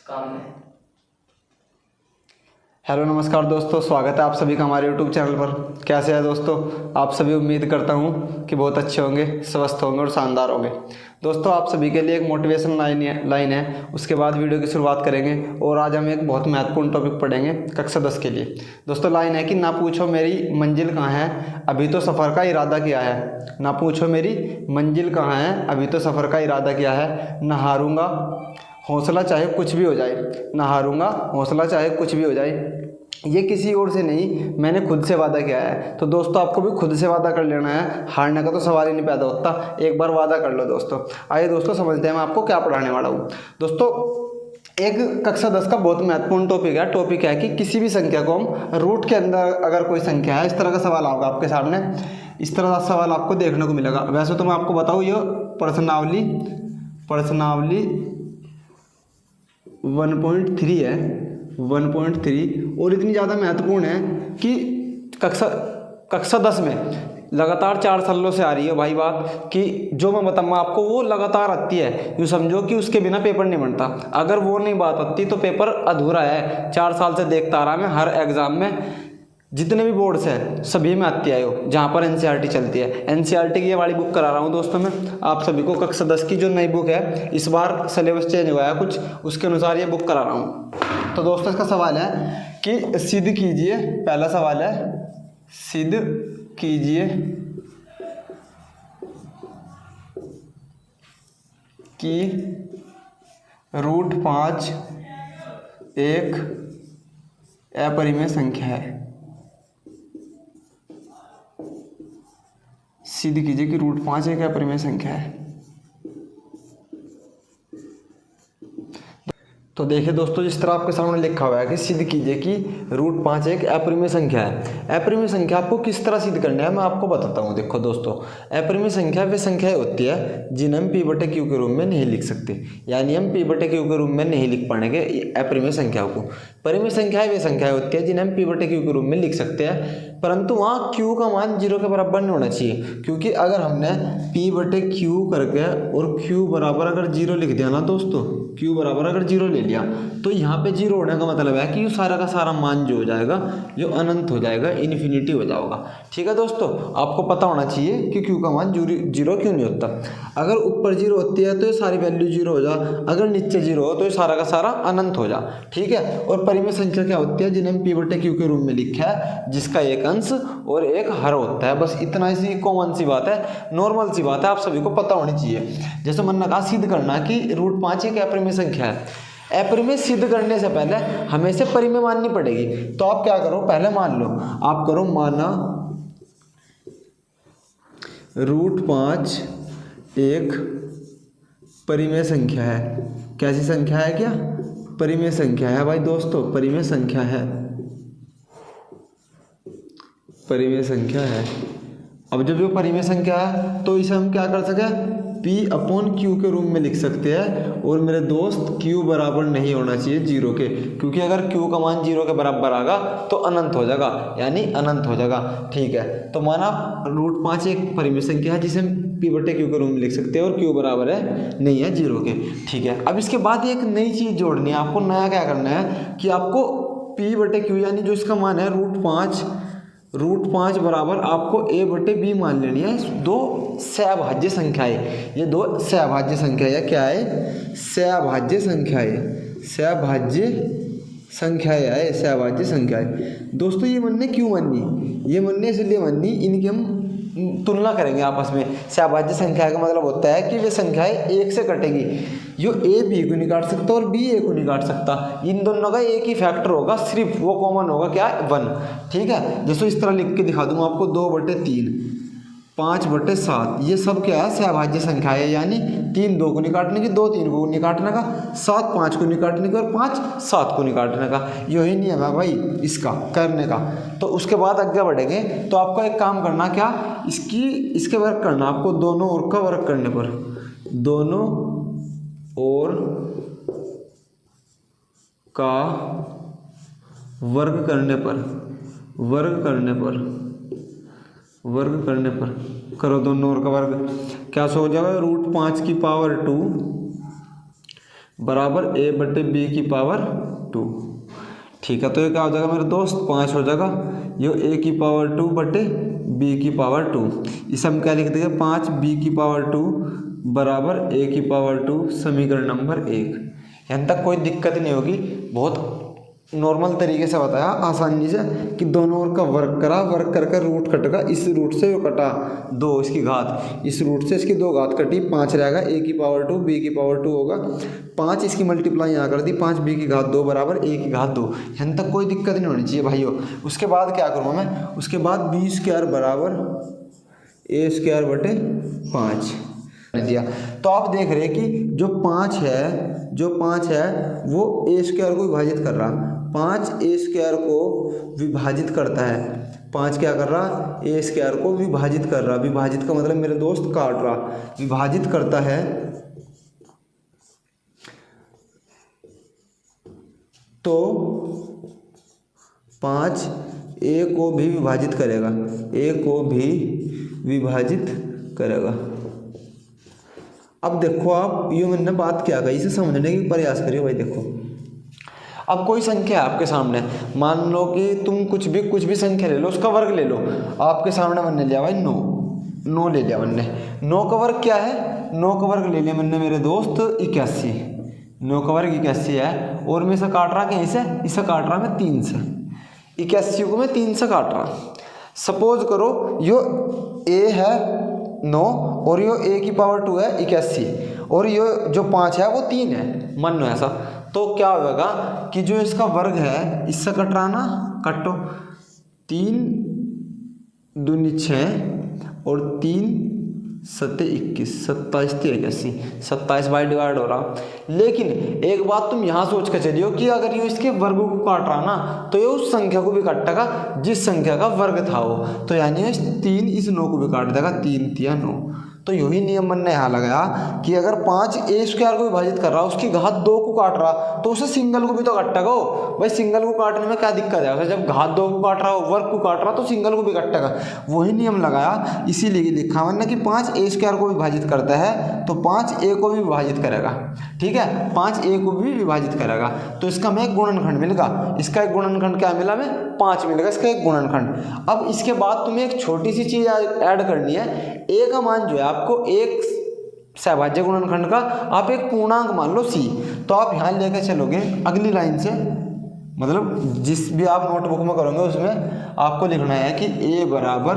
काम में। हेलो नमस्कार दोस्तों, स्वागत है आप सभी का हमारे यूट्यूब चैनल पर। कैसे हैं दोस्तों आप सभी? उम्मीद करता हूं कि बहुत अच्छे होंगे, स्वस्थ होंगे और शानदार होंगे। दोस्तों आप सभी के लिए एक मोटिवेशन लाइन है, उसके बाद वीडियो की शुरुआत करेंगे। और आज हम एक बहुत महत्वपूर्ण टॉपिक पढ़ेंगे कक्षा 10 के लिए। दोस्तों लाइन है कि ना पूछो मेरी मंजिल कहाँ है, अभी तो सफ़र का इरादा किया है। ना पूछो मेरी मंजिल कहाँ है, अभी तो सफ़र का इरादा किया है। ना हारूंगा हौसला चाहे कुछ भी हो जाए, ना हारूंगा हौसला चाहे कुछ भी हो जाए। ये किसी और से नहीं, मैंने खुद से वादा किया है। तो दोस्तों आपको भी खुद से वादा कर लेना है, हारने का तो सवाल ही नहीं पैदा होता। एक बार वादा कर लो दोस्तों। आइए दोस्तों समझते हैं मैं आपको क्या पढ़ाने वाला हूँ। दोस्तों एक कक्षा 10 का बहुत महत्वपूर्ण टॉपिक है कि किसी भी संख्या को हम रूट के अंदर, अगर कोई संख्या है, इस तरह का सवाल होगा आपके सामने, इस तरह का सवाल आपको देखने को मिलेगा। वैसे तो मैं आपको बताऊँ, ये प्रश्नावली 1.3 है, 1.3, और इतनी ज़्यादा महत्वपूर्ण है कि कक्षा 10 में लगातार 4 सालों से आ रही है भाई बात, कि जो मैं बताऊँगा आपको वो लगातार आती है। यूँ समझो कि उसके बिना पेपर नहीं बनता। अगर वो नहीं बात आती तो पेपर अधूरा है। 4 साल से देखता आ रहा मैं, हर एग्ज़ाम में जितने भी बोर्ड्स हैं सभी में आती है, जहाँ पर एनसीईआरटी चलती है। एनसीईआरटी की ये वाली बुक करा रहा हूँ दोस्तों मैं आप सभी को। कक्षा 10 की जो नई बुक है, इस बार सिलेबस चेंज हुआ है कुछ, उसके अनुसार ये बुक करा रहा हूँ। तो दोस्तों इसका सवाल है कि सिद्ध कीजिए, पहला सवाल है सिद्ध कीजिए कि √5 एक अपरिमेय संख्या है। सिद्ध कीजिए कि √5 एक अपरिमेय संख्या है। तो देखिए दोस्तों, जिस तरह आपके सामने लिखा हुआ है कि सिद्ध कीजिए कि √5 एक अपरिमेय संख्या है। अपरिमेय संख्या आपको किस तरह सिद्ध करना है मैं आपको बताता हूँ। देखो दोस्तों, अपरिमेय संख्या वे संख्याएं होती है जिन्हें हम P/Q के रूप में नहीं लिख सकते, यानी हम P/Q के रूप में नहीं लिख पाएंगे अपरिमेय संख्याओं को। परिमेय संख्याएं वे संख्याएं होती है जिन्हें हम P/Q के रूप में लिख सकते हैं, परंतु वहाँ Q का मान 0 के बराबर नहीं होना चाहिए। क्योंकि अगर हमने P/Q करके और Q बराबर अगर 0 लिख दिया ना दोस्तों, Q बराबर अगर 0 ले लिया, तो यहाँ पे 0 होने का मतलब है कि ये सारा का सारा मान जो हो जाएगा जो अनंत हो जाएगा, इन्फिनिटी हो जाएगा। ठीक है दोस्तों, आपको पता होना चाहिए कि Q का मान 0 क्यों नहीं होता। अगर ऊपर 0 होती है तो ये सारी वैल्यू 0 हो जा, अगर नीचे 0 हो तो ये सारा का सारा अनंत हो जा। ठीक है। और परिमेय संख्या क्या होती है? जिन्हें हम P/Q के रूप में लिखा है, जिसका एक अंश और एक हर होता है। बस इतना सी कॉमन सी बात है, नॉर्मल सी बात है, आप सभी को पता होनी चाहिए। जैसे मैंने कहा सिद्ध करना कि √5 एक अपरिमेय संख्या है। अपरिमेय सिद्ध करने से पहले हमें इसे परिमेय माननी पड़ेगी। तो आप क्या करो, पहले मान लो, आप करो माना √5 एक परिमेय संख्या है। कैसी संख्या है? क्या परिमेय संख्या है भाई दोस्तों, परिमेय संख्या है, परिमेय संख्या है। अब जब ये परिमेय संख्या है तो इसे हम क्या कर सके, P/Q के रूप में लिख सकते हैं। और मेरे दोस्त Q बराबर नहीं होना चाहिए 0 के, क्योंकि अगर Q का मान 0 के बराबर आएगा तो अनंत हो जाएगा, यानी अनंत हो जाएगा। ठीक है। तो माना √5 एक परिमेय संख्या है जिसे हम P/Q के रूप में लिख सकते हैं और Q बराबर है नहीं है 0 के। ठीक है। अब इसके बाद एक नई चीज़ जोड़नी है आपको। नया क्या करना है कि आपको P/Q यानी जो इसका मान है √5 बराबर आपको A/B मान लेनी है। दो सहभाज्य संख्याएं, ये दो सहभाज्य संख्याएं क्या है? सहभाज्य संख्याएं, सहभाज्य संख्याएं। दोस्तों ये मनने क्यों मननी? ये मनने इसलिए मननी, इनकी हम तुलना करेंगे आपस में। सहभाज्य संख्या का मतलब होता है कि वे संख्याएं एक से कटेगी। जो A B को नहीं काट सकता और B A को नहीं काट सकता, इन दोनों का एक ही फैक्टर होगा, सिर्फ वो कॉमन होगा क्या? 1। ठीक है। जैसे इस तरह लिख के दिखा दूंगा आपको, 2/3, 5/7, ये सब क्या है? सहभाज्य संख्या है। यानी 3 2 को नहीं काटने की, 2 3 को नहीं काटने का, 7 5 को नहीं काटने का और 5 7 को नहीं काटने का। यही नियम है भाई इसका करने का। तो उसके बाद आगे बढ़ेंगे तो आपको एक काम करना, क्या इसके वर्क करना आपको, दोनों ओर का वर्क करने पर, दोनों ओर का वर्ग करने पर करो दोनों ओर का वर्ग। क्या सो हो जाएगा? √5 की पावर 2 बराबर ए बटे बी की पावर 2। ठीक है, तो ये क्या हो जाएगा मेरे दोस्त, 5 हो जाएगा। ये ए की पावर 2 बटे बी की पावर 2, इसे हम क्या लिख देंगे, 5 बी की पावर 2 बराबर ए की पावर 2, समीकरण नंबर 1। यहाँ तक कोई दिक्कत नहीं होगी, बहुत नॉर्मल तरीके से बताया आसानी से कि दोनों ओर का वर्क करा, वर्क करके रूट कटेगा, इस रूट से वो कटा 2 इसकी घात, इस रूट से इसकी 2 घात कटी, 5 रहेगा, ए की पावर 2 बी की पावर 2 होगा, 5 इसकी मल्टीप्लाई यहाँ कर दी, 5 बी की घात 2 बराबर ए की घात 2। यहाँ तक कोई दिक्कत नहीं होनी चाहिए भाइयों। उसके बाद क्या करूँगा मैं, उसके बाद बी स्क्वायर बराबर ए स्क्वायर बटे 5 दिया। तो आप देख रहे हैं कि जो 5 है वो ए स्क्वायर को विभाजित कर रहा, 5 ए स्क्वायर को विभाजित करता है, 5 क्या कर रहा, ए स्क्वायर को विभाजित कर रहा। विभाजित का मतलब मेरे दोस्त काट रहा, विभाजित करता है, तो 5 ए को भी विभाजित करेगा, ए को भी विभाजित करेगा। अब देखो आप, ये मैंने बात क्या कही, इसे समझने की प्रयास करिए भाई। देखो अब कोई संख्या है आपके सामने, मान लो कि तुम कुछ भी संख्या ले लो, उसका वर्ग ले लो। आपके सामने मैंने लिया भाई 9 ले लिया मैंने। 9 का वर्ग क्या है, 9 का वर्ग ले लिया मैंने मेरे दोस्त 81। 9 का वर्ग 81 है, और मैं इसे काट रहा कहीं से, इसे काट रहा मैं 3 से, 81 को मैं 3 से काट रहा। सपोज करो यो ए है 9 और यो ए की पावर 2 है 81, और ये जो 5 है वो 3 है, मान लो ऐसा। तो क्या होगा कि जो इसका वर्ग है, इससे कट रहा ना, कटो, 3 दूनी 6 और 3 7 21, 27 83, 27 बाई डिवाइड हो रहा। लेकिन एक बात तुम यहाँ सोच के चलियो कि अगर ये इसके वर्ग को काट रहा ना, तो ये उस संख्या को भी काटेगा जिस संख्या का वर्ग था वो, तो यानी 3 इस 9 को भी काट देगा, 3 3 9। तो यही नियम मैंने यहाँ लगाया कि अगर 5 ए स्क्वायर को विभाजित कर रहा, उसकी घात 2 को काट रहा, तो उसे सिंगल को भी तो काटेगा वो। भाई सिंगल को काटने में क्या दिक्कत है, जब घात 2 को काट रहा हो, वर्ग को काट रहा, तो सिंगल को भी काटेगा। वही नियम लगाया, इसीलिए लिखा मैंने कि 5 ए स्क्वायर को विभाजित करता है तो 5 ए को भी विभाजित करेगा। ठीक है, 5 ए को भी विभाजित करेगा, तो इसका हमें एक गुणनखंड मिलेगा। इसका एक गुणनखंड क्या मिला, हमें 5 मिलेगा, इसका एक गुणनखंड। अब इसके बाद तुम्हें एक छोटी सी चीज ऐड करनी है, ए का मान जो है आपको एक सहभाज्य गुणनखंड का आप एक पूर्णांक मान लो सी। तो आप यहाँ लेके चलोगे अगली लाइन से, मतलब जिस भी आप नोटबुक में करोगे उसमें आपको लिखना है कि ए बराबर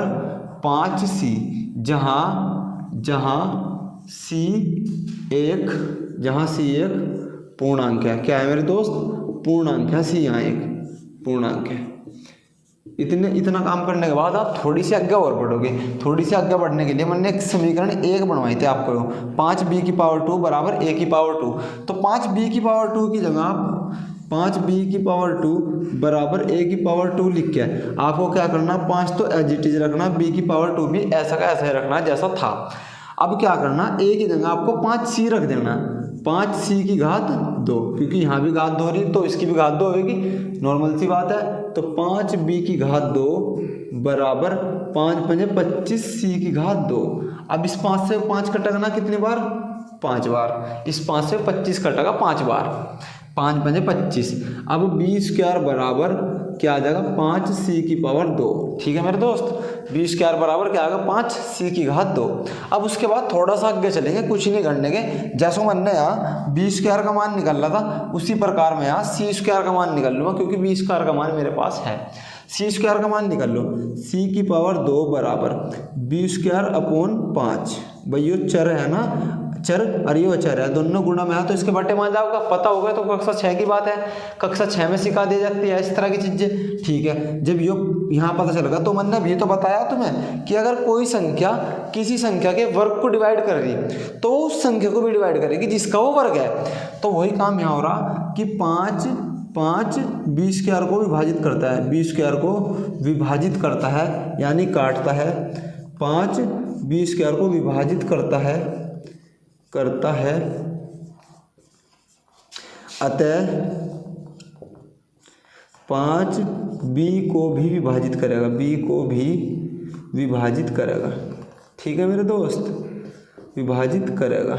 5c, जहाँ सी एक पूर्णांक है। क्या है मेरे दोस्त, पूर्णांक है, सी यहाँ एक पूर्णांक है। इतना काम करने के बाद आप थोड़ी सी आगे और बढ़ोगे। थोड़ी सी आगे बढ़ने के लिए मैंने एक समीकरण 1 बनवाई थे आपको, 5b की पावर 2 बराबर a की पावर 2। तो 5b की पावर 2 की जगह आप 5b की पावर 2 बराबर a की पावर 2 लिख के आपको क्या करना, 5 तो एज इट इज रखना, b की पावर 2 भी ऐसा का ऐसा ही रखना जैसा था। अब क्या करना, a की जगह आपको 5c रख देना, 5c की घात 2, क्योंकि यहाँ भी घात 2 हो रही तो इसकी भी घात 2 होगी, नॉर्मल सी बात है। तो 5b की घात 2 बराबर 5 5 25 c की घात 2। अब इस 5 से 5 कटेगा कितनी बार, 5 बार। इस 5 से 25 कटेगा 5 बार, 5 5 25। अब b स्क्वायर बराबर क्या आ जाएगा, 5c की पावर 2। ठीक है मेरे दोस्त, b स्क्वायर बराबर क्या आएगा, 5c की घात 2। अब उसके बाद थोड़ा सा आगे चलेंगे, कुछ नहीं करने के, जैसा मैंने यहाँ b स्क्वायर का मान निकाला था उसी प्रकार मैं यहाँ c स्क्वायर का मान निकाल लूँगा, क्योंकि b स्क्वायर का मान मेरे पास है। c स्क्वायर का मान निकाल लो, c की पावर 2 बराबर b स्क्वायर अपॉन 5। भाई ये चर है ना, चर और ये चर है, दोनों गुणा में है तो इसके बटे मान जाओगा, पता होगा तो कक्षा 6 की बात है, कक्षा 6 में सिखा दी जाती है इस तरह की चीजें। ठीक है, जब यो यहाँ पता चलेगा तो मैंने भी तो बताया तुम्हें कि अगर कोई संख्या किसी संख्या के वर्ग को डिवाइड कर रही तो उस संख्या को भी डिवाइड करेगी जिसका वो वर्ग है। तो वही काम यहाँ हो रहा कि 5 b स्क्वायर को विभाजित करता है, b स्क्वायर को विभाजित करता है यानी काटता है, 5 b स्क्वायर को विभाजित करता है अतः 5 b को भी विभाजित करेगा, b को भी विभाजित करेगा। ठीक है मेरे दोस्त, विभाजित करेगा।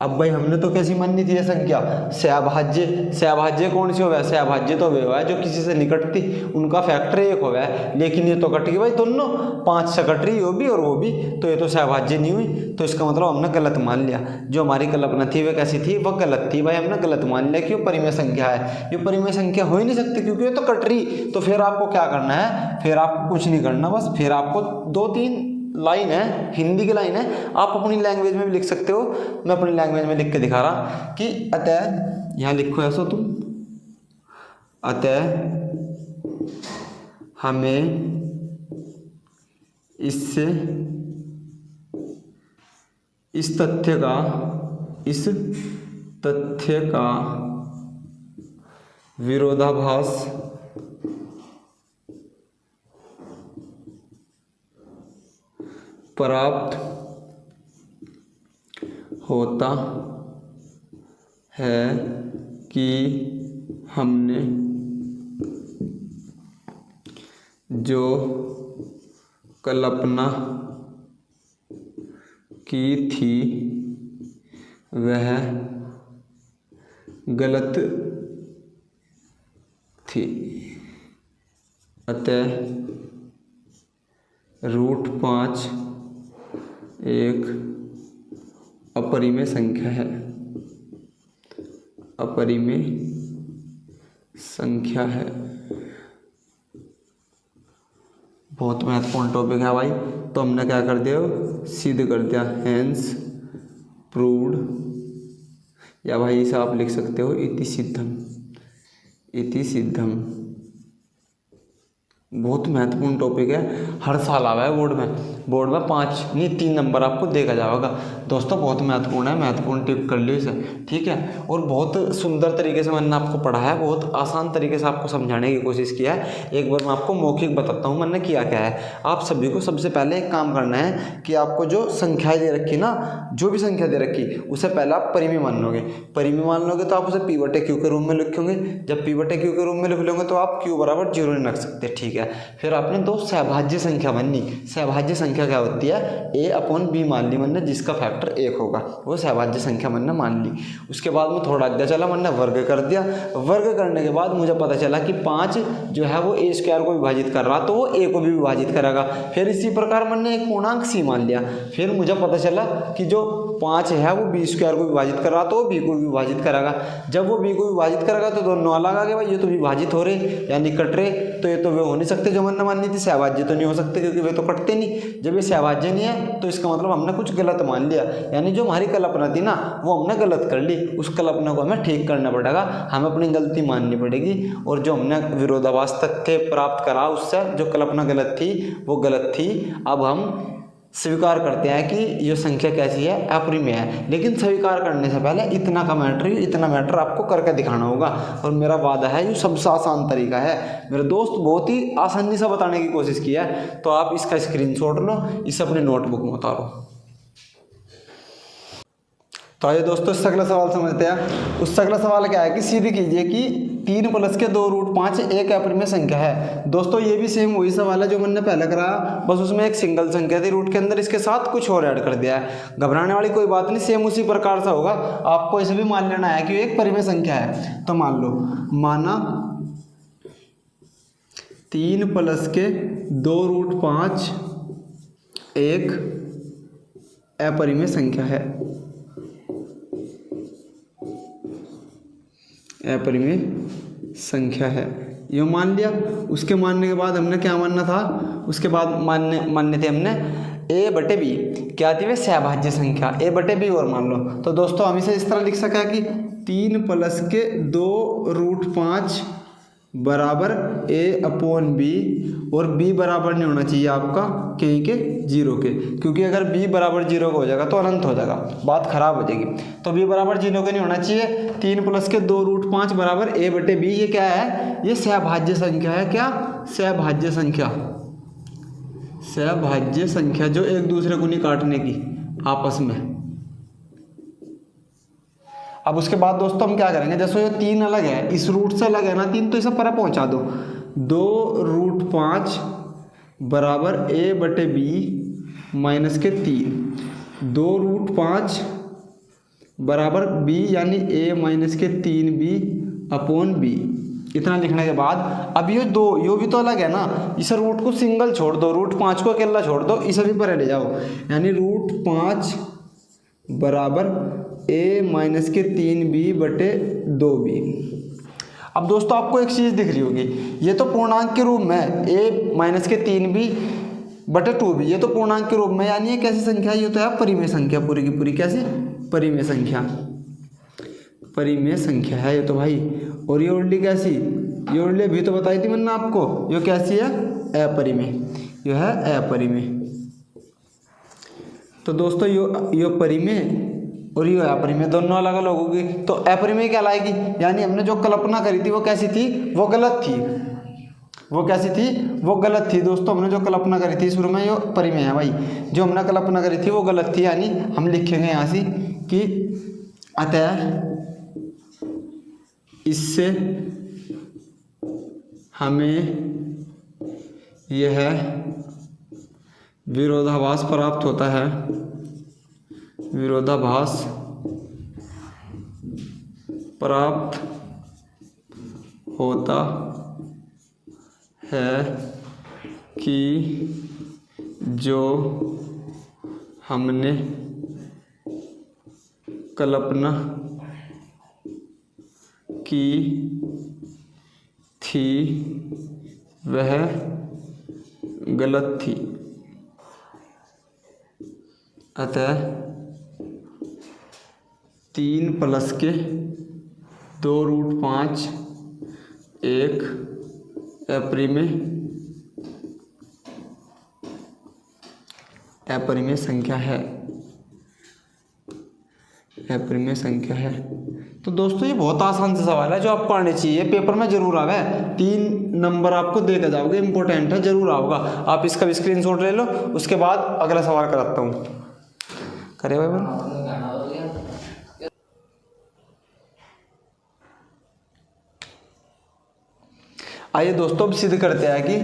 अब भाई हमने तो कैसी माननी थी ये संख्या, सहभाज्य। सहभाज्य कौन सी हो गया, सहभाज्य तो वे है जो किसी से निकट थी, उनका फैक्टर 1 हो गया, लेकिन ये तो कट गई भाई दोनों, 5 से कट रही वो भी और वो भी, तो ये तो सहभाज्य नहीं हुई। तो इसका मतलब हमने गलत मान लिया, जो हमारी कल्पना थी वह कैसी थी, वह गलत थी भाई, हमने गलत मान लिया कि वो परिमेय संख्या है। ये परिमेय संख्या हो ही नहीं सकती क्योंकि ये तो कट रही। तो फिर आपको क्या करना है, फिर आपको कुछ नहीं करना, बस फिर आपको 2-3 लाइन है, हिंदी की लाइन है, आप अपनी लैंग्वेज में भी लिख सकते हो। मैं अपनी लैंग्वेज में लिख के दिखा रहा कि अतः, यहाँ लिखो ऐसा तुम, अतः हमें इससे इस तथ्य का विरोधाभास प्राप्त होता है कि हमने जो कल्पना की थी वह गलत थी। अतः √5 एक अपरिमेय संख्या है, अपरिमेय संख्या है। बहुत महत्वपूर्ण टॉपिक है भाई। तो हमने क्या कर दिया, सिद्ध कर दिया, हेंस प्रूव्ड, या भाई इसे आप लिख सकते हो इति सिद्धम, इति सिद्धम। बहुत महत्वपूर्ण टॉपिक है, हर साल आवा है बोर्ड में 5 नहीं 3 नंबर आपको देखा जाएगा दोस्तों। बहुत महत्वपूर्ण है, महत्वपूर्ण टिप कर लियो इसे, ठीक है। और बहुत सुंदर तरीके से मैंने आपको पढ़ाया है, बहुत आसान तरीके से आपको समझाने की कोशिश किया है। एक बार मैं आपको मौखिक बताता हूँ मैंने किया क्या है। आप सभी को सबसे पहले एक काम करना है कि आपको जो संख्याएँ दे रखी ना, जो भी संख्या दे रखी उसे पहले आप परिमेय मान लोगे। परिमेय मान लोगे तो आप उसे P/Q के रूप में लिखोगे। जब P/Q के रूप में लिख लोगे तो आप Q = 0 नहीं रख सकते, ठीक है। फिर आपने 2 सहभाज्य संख्या बननी। सहभाज्य संख्या क्या होती है, A/B मान ली मैंने, जिसका फैक्टर 1 होगा, वो सहभाज्य संख्या मैंने मान ली। उसके बाद में थोड़ा आगे चला, मैंने वर्ग कर दिया। वर्ग करने के बाद मुझे पता चला कि 5 जो है वो A² को विभाजित कर रहा, तो वो A को भी विभाजित करेगा। फिर इसी प्रकार मैंने एक पूर्णांक C मान लिया। फिर मुझे पता चला कि जो 5 है वो B² को विभाजित कर रहा, तो वो B को भी विभाजित करेगा। जब वो B को विभाजित करेगा तो दोनों अलग आ गए भाई, ये तो विभाजित हो रहे यानी कट रहे, तो ये तो वे हो नहीं सकते जो मैंने माननी थी। सहभाज्य तो नहीं हो सकते क्योंकि वे तो कटते नहीं। जब ये सहभाज्य नहीं है तो इसका मतलब हमने कुछ गलत मान लिया, यानी जो हमारी कल्पना थी ना वो हमने गलत कर ली। उस कल्पना को हमें ठीक करना पड़ेगा, हमें अपनी गलती माननी पड़ेगी। और जो हमने विरोधाभास तथ्य प्राप्त करा उससे जो कल्पना गलत थी वो गलत थी। अब हम स्वीकार करते हैं कि ये संख्या कैसी है, अपरिमेय है। लेकिन स्वीकार करने से पहले इतना मैटर आपको करके दिखाना होगा। और मेरा वादा है ये सबसे आसान तरीका है मेरे दोस्त, बहुत ही आसानी से बताने की कोशिश की है। तो आप इसका स्क्रीनशॉट लो, इसे अपनी नोटबुक में उतारो। तो आइए दोस्तों इससे अगला सवाल समझते हैं। उससे अगला सवाल क्या है कि सिद्ध कीजिए कि 3 + के 2√5 एक अपरिमेय संख्या है। दोस्तों ये भी सेम वही सवाल है जो मैंने पहले कराया, बस उसमें एक सिंगल संख्या थी रूट के अंदर, इसके साथ कुछ और ऐड कर दिया है। घबराने वाली कोई बात नहीं, सेम उसी प्रकार से होगा। आपको इसे भी मान लेना है कि एक परिमेय संख्या है। तो मान लो, माना 3 + के 2√5 एक अपरिमेय संख्या है, अपरिमेय संख्या है, ये मान लिया। उसके मानने के बाद हमने क्या मानना था, उसके बाद मानने थे हमने A/B क्या थी, वे सहभाज्य संख्या A/B और मान लो। तो दोस्तों हम इसे इस तरह लिख सका कि 3 + के 2√5 बराबर A/B, और B बराबर नहीं होना चाहिए आपका कहीं के 0 के, क्योंकि अगर B = 0 का हो जाएगा तो अनंत हो जाएगा, बात खराब हो जाएगी। तो B = 0 के नहीं होना चाहिए। 3 + के 2√5 बराबर A/B, ये क्या है, ये सहभाज्य संख्या है। क्या, सहभाज्य संख्या, सहभाज्य संख्या जो एक दूसरे को नहीं काटने की आपस में। अब उसके बाद दोस्तों हम क्या करेंगे, जैसे ये 3 अलग है, इस रूट से अलग है ना 3, तो इसे पर पहुंचा दो। 2√5 बराबर A/B - के 3, 2√5 बराबर b यानी a माइनस के 3b अपॉन b। इतना लिखने के बाद अब ये दो यो भी तो अलग है ना, इस रूट को सिंगल छोड़ दो, रूट 5 को अकेला छोड़ दो, इसे भी परे ले जाओ, यानी रूट 5 बराबर a माइनस के 3b बटे 2b। अब दोस्तों आपको एक चीज़ दिख रही होगी, ये तो पूर्णांक के रूप में है, a माइनस के 3b बटे 2b, ये तो पूर्णांक के रूप में, यानी ये कैसी संख्या है, ये तो है परिमेय संख्या, पूरी की पूरी कैसी परिमेय संख्या, परिमेय संख्या है ये तो भाई। और ये उल्टी कैसी, ये उल्टी भी तो बताई थी मैंने आपको, ये कैसी है अपरिमेय, ये है अपरिमेय। तो दोस्तों यो परिमेय और ये अपरिमेय दोनों अलग अलग होगी, तो अपरिमेय कहलाएगी, यानी हमने जो कल्पना करी थी वो कैसी थी, वो गलत थी, वो कैसी थी, वो गलत थी दोस्तों। हमने जो कल्पना करी थी शुरू में ये परिमेय है भाई, जो हमने कल्पना करी थी वो गलत थी, यानी हम लिखेंगे यहाँ से कि अतः इससे हमें यह विरोधाभास प्राप्त होता है, विरोधाभास प्राप्त होता है कि जो हमने कल्पना की थी वह गलत थी, अतः 3 प्लस के 2 रूट 5 एक अपरिमेय संख्या है, अपरिमेय संख्या है। तो दोस्तों ये बहुत आसान सा सवाल है जो आपको आने चाहिए, पेपर में जरूर आवे, 3 नंबर आपको दे के जाओगे, इंपॉर्टेंट है, जरूर आओगा। आप इसका भी स्क्रीनशॉट ले लो, उसके बाद अगला सवाल कराता हूँ। करे भाई बन आइए दोस्तों अब सिद्ध करते हैं कि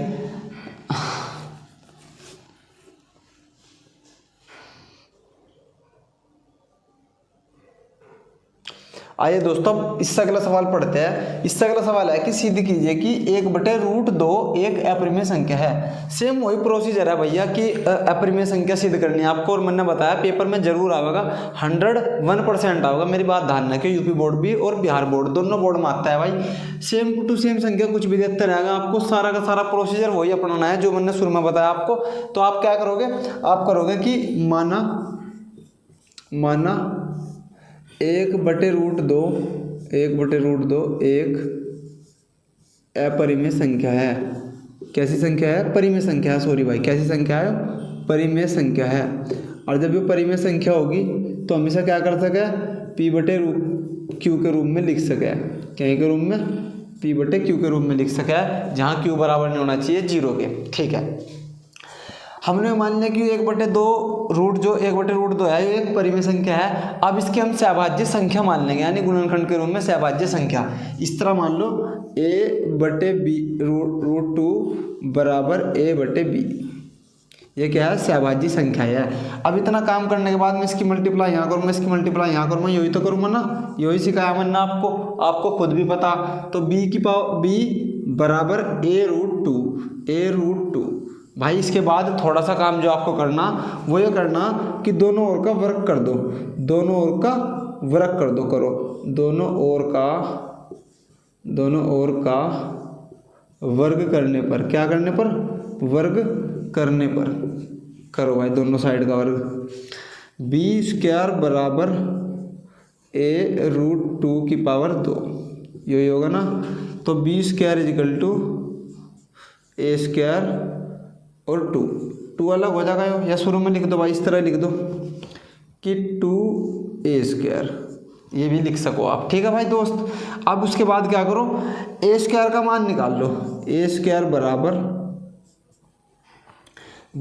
आइए दोस्तों अब इससे अगला सवाल पढ़ते हैं। इससे अगला सवाल है कि सिद्ध कीजिए कि 1/√2 एक अपरिमेय संख्या है। सेम वही प्रोसीजर है भैया कि अपरिमेय संख्या सिद्ध करनी है आपको, और मैंने बताया पेपर में जरूर आएगा, 101% आएगा, मेरी बात ध्यान रखिए। यूपी बोर्ड भी और बिहार बोर्ड दोनों बोर्ड में आता है भाई, सेम टू सेम संख्या कुछ भी देते रहेगा, आपको सारा का सारा प्रोसीजर वही अपनाना है जो मैंने शुरू में बताया आपको। तो आप क्या करोगे, आप करोगे कि माना 1/√2 एक अपरिमेय संख्या है। कैसी संख्या है, परिमेय संख्या है, सॉरी भाई, कैसी संख्या है, परिमेय संख्या है। और जब ये परिमेय संख्या होगी तो हमेशा क्या कर सके, P/Q के रूप में लिख सके, क्या के रूप में, P/Q के रूप में लिख सके, जहाँ Q बराबर नहीं होना चाहिए 0 के। ठीक है, हमने मान लिया कि 1/2 है, ये एक परिमेय संख्या है। अब इसकी हम सहभाज्य संख्या मान लेंगे, यानी गुणनखंड के रूप में सहभाज्य संख्या। इस तरह मान लो a/√2 बराबर a/b, ये क्या है, सहभाज्य संख्या है। अब इतना काम करने के बाद मैं इसकी मल्टीप्लाई यहाँ करूँगा, इसकी मल्टीप्लाई यहाँ करूँगा, यही तो करूँगा ना, यही सिखाया मैंने आपको खुद भी पता। तो b बराबर a√2 भाई। इसके बाद थोड़ा सा काम जो आपको करना वो ये करना कि दोनों ओर का वर्ग कर दो, दोनों ओर का वर्ग कर दो, करो, दोनों ओर का वर्ग करने पर, क्या करने पर, वर्ग करने पर करो भाई, दोनों साइड का वर्ग। b² बराबर a√2 यही होगा ना। तो b² = a² और 2 अलग हो जाएगा, या शुरू में लिख दो भाई, इस तरह लिख दो कि 2a², ये भी लिख सको आप। ठीक है भाई दोस्त, अब उसके बाद क्या करो, a² का मान निकाल लो, a² बराबर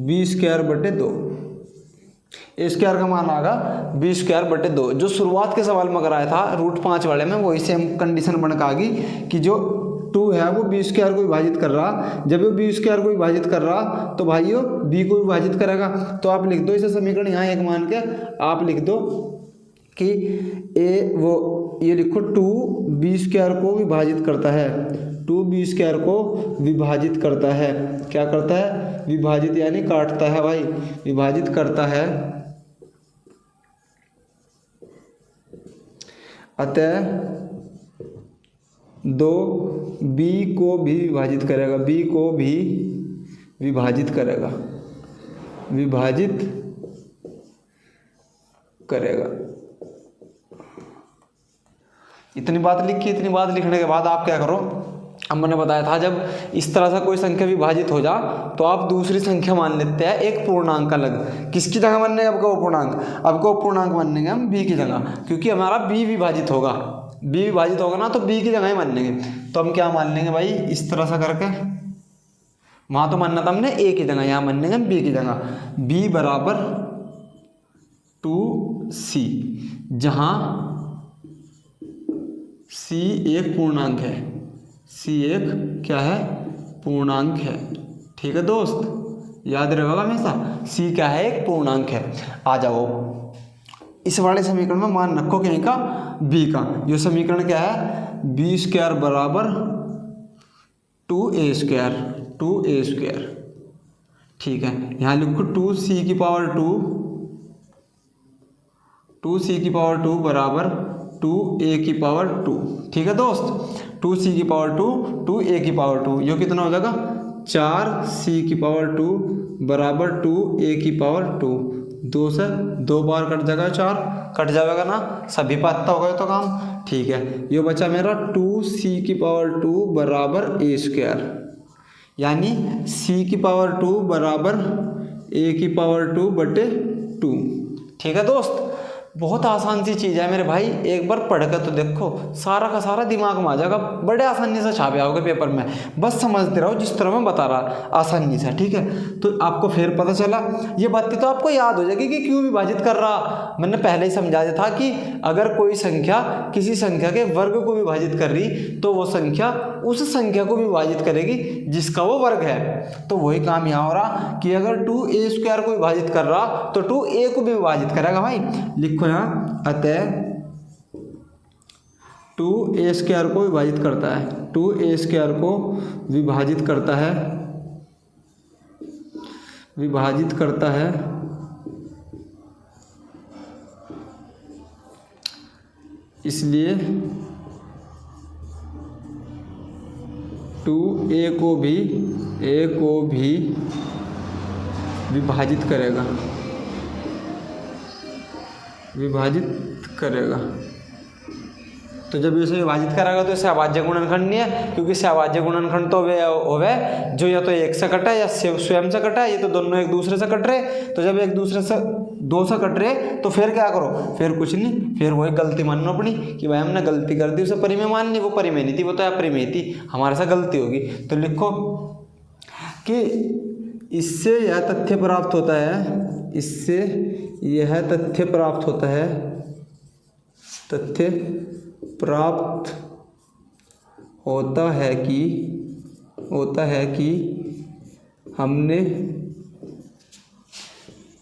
b²/2, a² का मान आएगा b²/2। जो शुरुआत के सवाल में कराया था √5 वाले में, वही सेम कंडीशन बन के आ गई कि जो 2 है वो b² को विभाजित कर रहा, जब वो b² को विभाजित कर रहा तो भाइयों b को विभाजित करेगा। तो आप लिख दो इसे समीकरण, यहाँ एक मान के आप लिख दो कि ये लिखो 2b² को विभाजित करता है, 2b² को विभाजित करता है, क्या करता है, विभाजित यानी काटता है भाई, विभाजित करता है। अतः 2b को भी विभाजित करेगा, b को भी विभाजित करेगा, विभाजित करेगा। इतनी बात लिखी, इतनी बात लिखने के बाद आप क्या करो, अब मैंने बताया था जब इस तरह से कोई संख्या विभाजित हो जा तो आप दूसरी संख्या मान लेते हैं एक पूर्णांक अलग। किसकी जगह मानेंगे अब को पूर्णांक, अब को पूर्णांक मानेंगे हम b की जगह, क्योंकि हमारा b विभाजित होगा, b विभाजित होगा ना तो b की जगह ही मानेंगे। तो हम क्या मान लेंगे भाई, इस तरह से करके, वहां तो मानना था हमने a की जगह, यहाँ मानेंगे b की जगह। b बराबर 2c, जहां c एक पूर्णांक है, c एक क्या है, पूर्णांक है। ठीक है दोस्त, याद रखेगा हमेशा, c क्या है, एक पूर्णांक है। आ जाओ इस वाले समीकरण में मान रखो कहीं का b का। ये समीकरण क्या है, b² बराबर 2a², 2a²। ठीक है, यहाँ लिखो 2c की पावर 2, 2c की पावर 2 बराबर 2a की पावर 2। ठीक है दोस्त, 2c की पावर 2, 2a की पावर 2, ये कितना हो जाएगा, 4c की पावर 2 बराबर 2a की पावर 2। 2 से 2 बार कट जाएगा, 4 कट जाएगा ना, सभी पाता होगा तो काम। ठीक है, ये बचा मेरा 2c की पावर 2 बराबर a², यानी c की पावर 2 बराबर a की पावर 2 बटे 2। ठीक है दोस्त, बहुत आसान सी चीज़ है मेरे भाई, एक बार पढ़ कर तो देखो, सारा का सारा दिमाग में आ जाएगा, बड़े आसानी से छापे आओगे पेपर में, बस समझते रहो जिस तरह मैं बता रहा आसानी से। ठीक है, तो आपको फिर पता चला, ये बातें तो आपको याद हो जाएगी कि क्यों विभाजित कर रहा। मैंने पहले ही समझाया था कि अगर कोई संख्या किसी संख्या के वर्ग को विभाजित कर रही तो वो संख्या उस संख्या को विभाजित करेगी जिसका वो वर्ग है। तो वही काम यहाँ हो रहा कि अगर 2a² को विभाजित कर रहा तो 2a को भी विभाजित करेगा भाई। लिखो यहाँ, अतः 2a² को विभाजित करता है, 2a² को विभाजित करता है, विभाजित करता है। इसलिए 2a को भी विभाजित करेगा, विभाजित करेगा। तो जब इसे विभाजित करेगा तो इसे अभाज्य गुणनखंड नहीं है, क्योंकि सहभाज्य गुणनखंड तो वे होवे जो या तो एक से कटा है या स्वयं से कटा है, ये तो दोनों एक दूसरे से कट रहे। तो जब एक दूसरे से दो से कट रहे तो फिर क्या करो, फिर कुछ नहीं, फिर वही गलती मानना पड़ी कि भाई हमने गलती कर दी, उसे परिमेय मान ली, वो परिमेय नहीं थी, वो तो अपरिमेय थी, हमारे से गलती होगी। तो लिखो कि इससे यह तथ्य प्राप्त होता है, इससे यह तथ्य प्राप्त होता है, तथ्य प्राप्त होता है कि हमने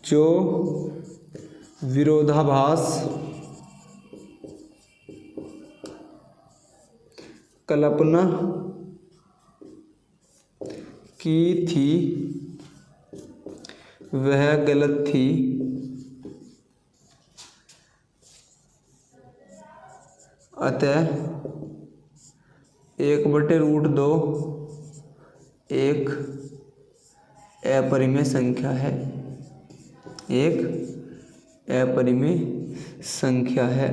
जो विरोधाभास कल्पना की थी वह गलत थी। अतः 1/√2 एक अपरिमेय संख्या है, एक अपरिमेय संख्या है।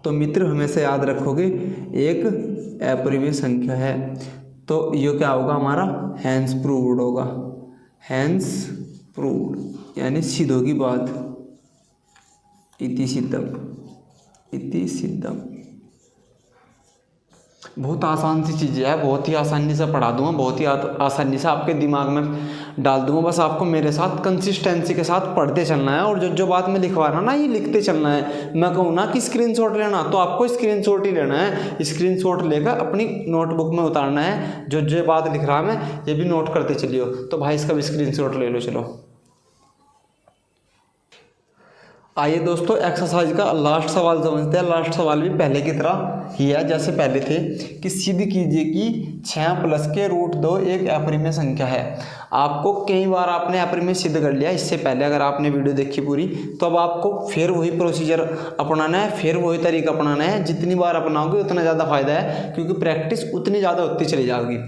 तो मित्र हमेशा याद रखोगे एक अपरिमेय संख्या है। तो ये क्या होगा हमारा, हैंस प्रूव्ड होगा, हैंस प्रूव्ड यानी सिद्ध होगी बात, इति सिद्धम, इति सिद्धम। बहुत आसान सी चीज़ें है, बहुत ही आसानी से पढ़ा दूंगा, बहुत ही आसानी से आपके दिमाग में डाल दूंगा। बस आपको मेरे साथ कंसिस्टेंसी के साथ पढ़ते चलना है, और जो बात मैं लिखवा रहा ना ये लिखते चलना है। मैं कहूँ ना कि स्क्रीनशॉट लेना, तो आपको स्क्रीनशॉट ही लेना है, स्क्रीनशॉट लेकर अपनी नोटबुक में उतारना है। जो बात लिख रहा मैं ये भी नोट करते चलियो। तो भाई इसका भी स्क्रीनशॉट ले लो। चलो आइए दोस्तों एक्सरसाइज का लास्ट सवाल समझते हैं। लास्ट सवाल भी पहले की तरह ही है जैसे पहले थे कि सिद्ध कीजिए कि 6 प्लस के रूट 2 एक अपरिमेय संख्या है। आपको कई बार आपने अपरिमेय सिद्ध कर लिया इससे पहले, अगर आपने वीडियो देखी पूरी तो अब आपको फिर वही प्रोसीजर अपनाना है, फिर वही तरीका अपनाना है। जितनी बार अपनाओगे उतना ज़्यादा फायदा है क्योंकि प्रैक्टिस उतनी ज़्यादा होती चली जाएगी।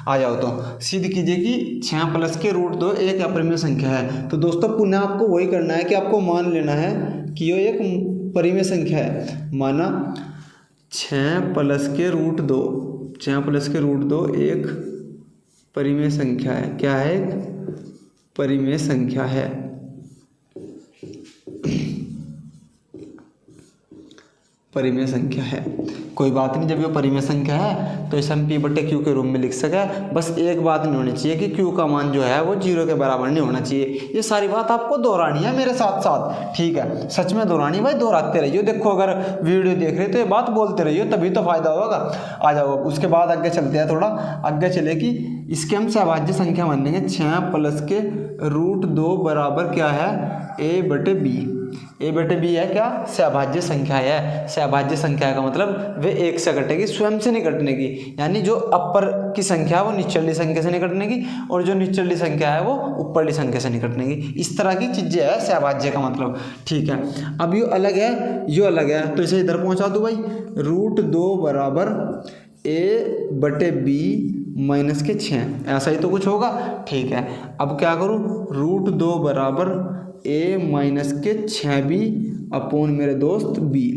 आ जाओ तो सिद्ध कीजिए कि 6 प्लस के रूट 2 एक अपरिमेय संख्या है। तो दोस्तों पुनः आपको वही करना है कि आपको मान लेना है कि ये एक परिमेय संख्या है। माना 6 प्लस के रूट 2, 6 प्लस के रूट 2 एक परिमेय संख्या है। क्या है? एक परिमेय संख्या है। परिमेय संख्या है, कोई बात नहीं। जब ये परिमेय संख्या है तो इसे हम पी बटे क्यू के रूप में लिख सके। बस एक बात नहीं होनी चाहिए कि क्यू का मान जो है वो 0 के बराबर नहीं होना चाहिए। ये सारी बात आपको दोहरानी है मेरे साथ साथ, ठीक है? सच में दोहरानी भाई, दोहराते रहिए। देखो अगर वीडियो देख रहे तो ये बात बोलते रहिए तभी तो फायदा होगा। आ जाओ उसके बाद आगे चलते हैं, थोड़ा आगे चले कि इसके हम सहभाज्य संख्या मान लेंगे। 6 प्लस के रूट 2 बराबर क्या है? ए बटे बी। ए बटे बी है क्या? सहभाज्य संख्या है। सहभाज्य संख्या का मतलब वे एक से कटेगी, स्वयं से नहीं कटने की। यानी जो अपर की संख्या है वो निचली संख्या से नहीं कटने की और जो निचली संख्या है वो ऊपरली संख्या से नहीं कटने की। इस तरह की चीजें है सहभाज्य का मतलब, ठीक है? अब ये अलग है, ये अलग है, तो इसे इधर पहुंचा दो भाई। रूट 2 बराबर ए बटे बी माइनस के 6, ऐसा ही तो कुछ होगा, ठीक है? अब क्या करूँ? रूट 2 बराबर ए माइनस के 6b अपॉन मेरे दोस्त बी।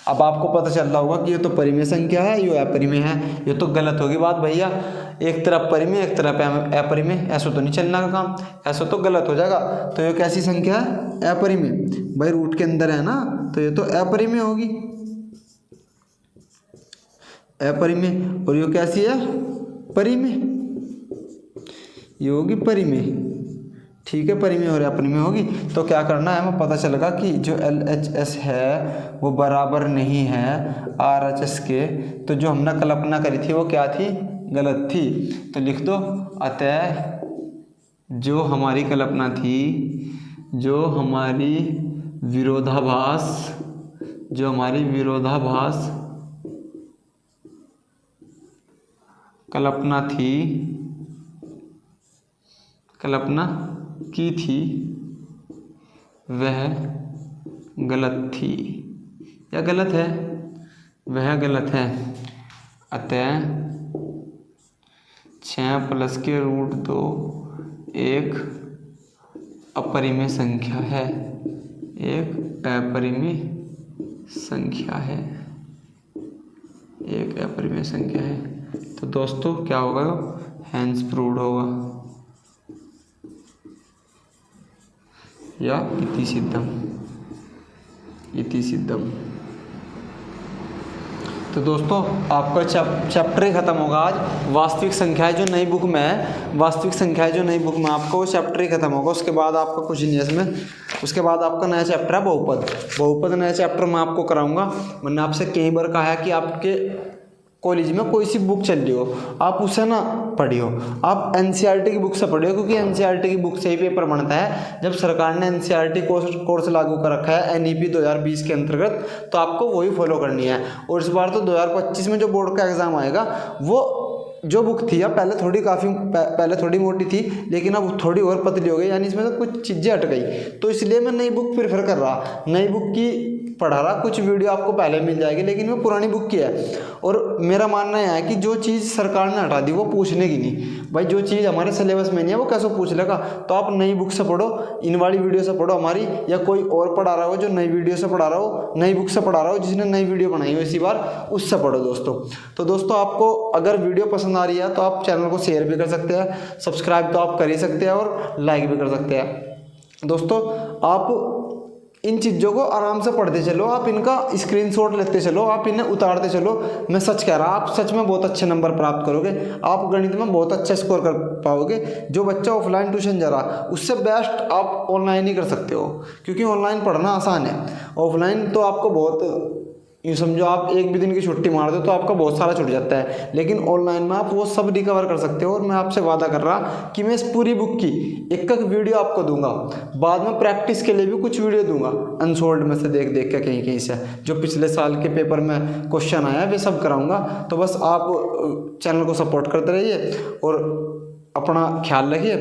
अब आपको पता चल रहा होगा कि ये तो परिमेय संख्या है, ये अपरिमेय है। ये तो गलत होगी बात भैया, एक तरफ परिमेय एक तरफ अपरिमेय, ऐसा तो नहीं चलना का काम, ऐसा तो गलत हो जाएगा। तो ये कैसी संख्या है? अपरिमेय। भाई रूट के अंदर है ना, तो ये तो अपरिमेय होगी, अपरिमेय। और ये कैसी है? परिमेय। ये होगी परिमेय, ठीक है? परिमेय और अपरिमेय होगी। तो क्या करना है, हमें पता चलेगा कि जो LHS है वो बराबर नहीं है RHS के। तो जो हमने कल्पना करी थी वो क्या थी? गलत थी। तो लिख दो, अतः जो हमारी कल्पना थी, जो हमारी विरोधाभास, जो हमारी विरोधाभास कल्पना थी, कल्पना की थी, वह गलत थी या गलत है? वह गलत है। अतः 6 प्लस के रूट 2 एक अपरिमेय संख्या है, एक अपरिमेय संख्या है, एक अपरिमेय संख्या है। तो दोस्तों क्या होगा? हैंस प्रूव्ड होगा या इति सिद्धम, इति सिद्धम। तो दोस्तों आपका चैप्टर ही खत्म होगा आज। वास्तविक संख्याएं जो नई बुक में है, वास्तविक संख्याएं जो नई बुक में आपको वो चैप्टर ही खत्म होगा। उसके बाद आपका कुछ नहीं है इसमें। उसके बाद आपका नया चैप्टर है बहुपद। बहुपद नया चैप्टर मैं आपको कराऊंगा। मैंने आपसे कई बार कहा है कि आपके कॉलेज में कोई सी बुक चल रही हो आप उसे ना पढ़ियो, आप NCERT की बुक से पढ़ियो, क्योंकि NCERT की बुक से ही पेपर बनता है। जब सरकार ने NCERT कोर्स लागू कर रखा है NEP 2020 के अंतर्गत, तो आपको वही फॉलो करनी है। और इस बार तो 2025 में जो बोर्ड का एग्जाम आएगा वो जो बुक थी अब पहले थोड़ी मोटी थी, लेकिन अब थोड़ी और पतली हो गई, यानी इसमें से कुछ चीज़ें हट गई। तो इसलिए मैं नई बुक प्रेफर कर रहा, नई बुक की पढ़ा रहा। कुछ वीडियो आपको पहले मिल जाएगी, लेकिन वो पुरानी बुक की है। और मेरा मानना है कि जो चीज़ सरकार ने हटा दी वो पूछने की नहीं। भाई जो चीज़ हमारे सिलेबस में नहीं है वो कैसे पूछ लेगा? तो आप नई बुक से पढ़ो, इन वाली वीडियो से पढ़ो हमारी, या कोई और पढ़ा रहा हो जो नई वीडियो से पढ़ा रहा हो, नई बुक से पढ़ा रहा हो, जिसने नई वीडियो बनाई हो इसी बार, उससे पढ़ो दोस्तों। तो दोस्तों आपको अगर वीडियो पसंद आ रही है तो आप चैनल को शेयर भी कर सकते हैं, सब्सक्राइब तो आप कर ही सकते हैं और लाइक भी कर सकते हैं। दोस्तों आप इन चीज़ों को आराम से पढ़ते चलो, आप इनका स्क्रीनशॉट लेते चलो, आप इन्हें उतारते चलो। मैं सच कह रहा, आप सच में बहुत अच्छे नंबर प्राप्त करोगे, आप गणित में बहुत अच्छा स्कोर कर पाओगे। जो बच्चा ऑफलाइन ट्यूशन जा रहा उससे बेस्ट आप ऑनलाइन ही कर सकते हो, क्योंकि ऑनलाइन पढ़ना आसान है। ऑफलाइन तो आपको बहुत यूँ समझो आप एक भी दिन की छुट्टी मार दो तो आपका बहुत सारा छूट जाता है, लेकिन ऑनलाइन में आप वो सब रिकवर कर सकते हो। और मैं आपसे वादा कर रहा कि मैं इस पूरी बुक की एक एक वीडियो आपको दूंगा, बाद में प्रैक्टिस के लिए भी कुछ वीडियो दूंगा अनसोल्ड में से देख देख के कहीं कहीं से, जो पिछले साल के पेपर में क्वेश्चन आया वे सब कराऊंगा। तो बस आप चैनल को सपोर्ट करते रहिए और अपना ख्याल रखिए,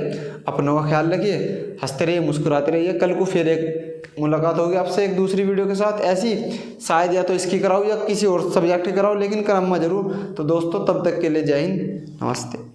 अपनों का ख्याल रखिए, हंसते रहिए, मुस्कुराते रहिए। कल को फिर एक मुलाकात होगी आपसे एक दूसरी वीडियो के साथ ऐसी, शायद या तो इसकी कराऊँ या किसी और सब्जेक्ट की कराऊँ, लेकिन कराऊंगा जरूर। तो दोस्तों तब तक के लिए जय हिंद, नमस्ते।